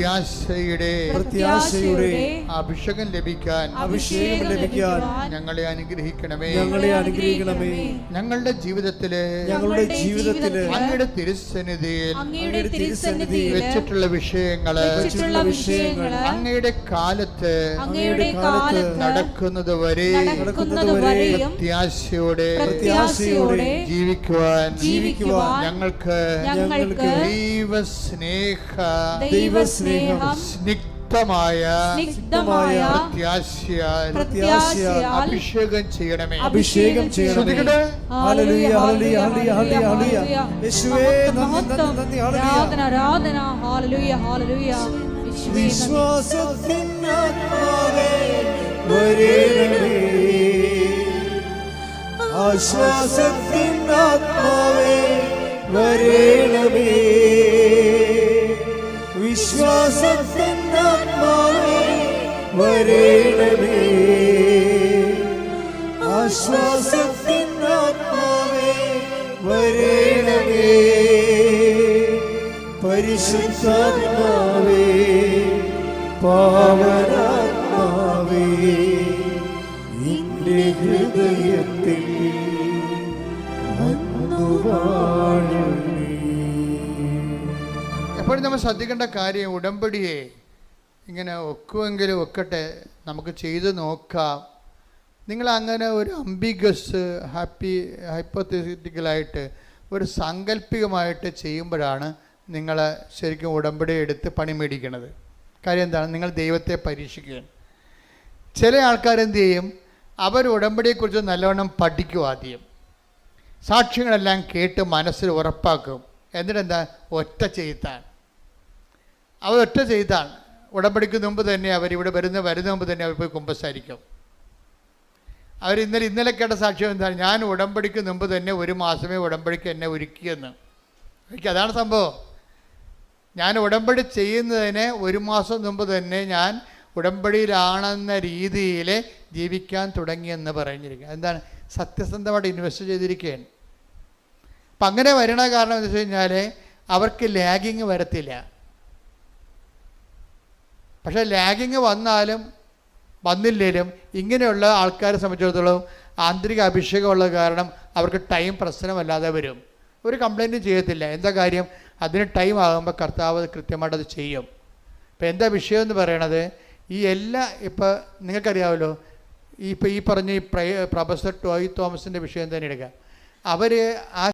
പ്രത്യാശയുടെ അഭിഷേകം ലഭിക്കാൻ ഞങ്ങളെ അനുഗ്രഹിക്കണമേ. ഞങ്ങളുടെ ജീവിതത്തില് അങ്ങയുടെ തിരുസന്നിധിയിൽ വെച്ചിട്ടുള്ള വിഷയങ്ങള് അങ്ങയുടെ കാലത്ത് നടക്കുന്നത് വരെ പ്രത്യാശയോടെ ജീവിക്കുവാൻ ഞങ്ങൾക്ക് ദൈവസ്നേഹം സ്നിഗ്ധമായ പ്രത്യാശയാൽ അഭിഷേകം ചെയ്യണമേ. വിശ്വാസത്തിൻ ആത്മാവേ വരേണമേ, ആശ്വാസത്തിൻ ആത്മാവേ വരേണമേ, വിശ്വാസത്തിൻ ആത്മാവേ വരേണമേ, ആശ്വാസത്തിൻ ആത്മാവേ വരേണമേ, പരിശുദ്ധാത്മാവേ പാവനാത്മാവേ നിന്റെ ഹൃദയത്തിൽ എപ്പോഴും നമ്മൾ ശ്രദ്ധിക്കേണ്ട കാര്യം, ഉടമ്പടിയെ ഇങ്ങനെ ഒക്കുമെങ്കിലും ഒക്കട്ടെ, നമുക്ക് ചെയ്ത് നോക്കാം. നിങ്ങൾ അങ്ങനെ ഒരു അംബിഗസ് ഹൈപ്പോത്തറ്റിക്കലായിട്ട് ഒരു സാങ്കല്പികമായിട്ട് ചെയ്യുമ്പോഴാണ് നിങ്ങൾ ശരിക്കും ഉടമ്പടി എടുത്ത് പണി മേടിക്കുന്നത്. കാര്യം എന്താണ്? നിങ്ങൾ ദൈവത്തെ പരീക്ഷിക്കുകയാണ്. ചില ആൾക്കാരെന്ത് ചെയ്യും? അവർ ഉടമ്പടിയെക്കുറിച്ച് നല്ലവണ്ണം പഠിക്കും. ആദ്യം സാക്ഷ്യങ്ങളെല്ലാം കേട്ട് മനസ്സിൽ ഉറപ്പാക്കും. എന്നിട്ടെന്താ? ഒറ്റ ചെയ്താണ്. അവർ ഒറ്റ ചെയ്താണ്. ഉടമ്പടിക്ക് മുമ്പ് തന്നെ അവരിവിടെ വരുന്ന മുമ്പ് തന്നെ അവർ പോയി കുമ്പസാരിക്കും. അവർ ഇന്നലെ കേട്ട സാക്ഷ്യം എന്താണ്? ഞാൻ ഉടമ്പടിക്ക് മുമ്പ് തന്നെ 1 മാസമേ ഉടമ്പടിക്ക് എന്നെ ഒരുക്കിയെന്ന്. അതാണ് സംഭവം. ഞാൻ ഉടമ്പടി ചെയ്യുന്നതിന് 1 മാസം മുമ്പ് തന്നെ ഞാൻ ഉടമ്പടിയിലാണെന്ന രീതിയിൽ ജീവിക്കാൻ തുടങ്ങിയെന്ന് പറഞ്ഞിരിക്കുക. എന്താണ്? സത്യസന്ധമായിട്ട് ഇൻവെസ്റ്റ് ചെയ്തിരിക്കുകയാണ്. അപ്പം അങ്ങനെ വരണ കാരണം എന്താ വെച്ച് കഴിഞ്ഞാൽ അവർക്ക് ലാഗിങ് വരത്തില്ല. പക്ഷേ ലാഗിങ് വന്നില്ലേലും ഇങ്ങനെയുള്ള ആൾക്കാരെ സംബന്ധിച്ചിടത്തോളം ആന്തരിക അഭിഷേകമുള്ള കാരണം അവർക്ക് ടൈം പ്രശ്നമല്ലാതെ വരും. ഒരു കംപ്ലൈൻറ്റും ചെയ്യത്തില്ല. എന്താ കാര്യം? അതിന് ടൈം ആകുമ്പോൾ കർത്താവ് കൃത്യമായിട്ടത് ചെയ്യും. ഇപ്പം എന്താ വിഷയം എന്ന് പറയണത്? ഇപ്പോൾ നിങ്ങൾക്കറിയാമല്ലോ, ഈ പറഞ്ഞ പ്രൊഫസർ ടോയ് തോമസിൻ്റെ വിഷയം തന്നെ എടുക്കുക. അവർ ആ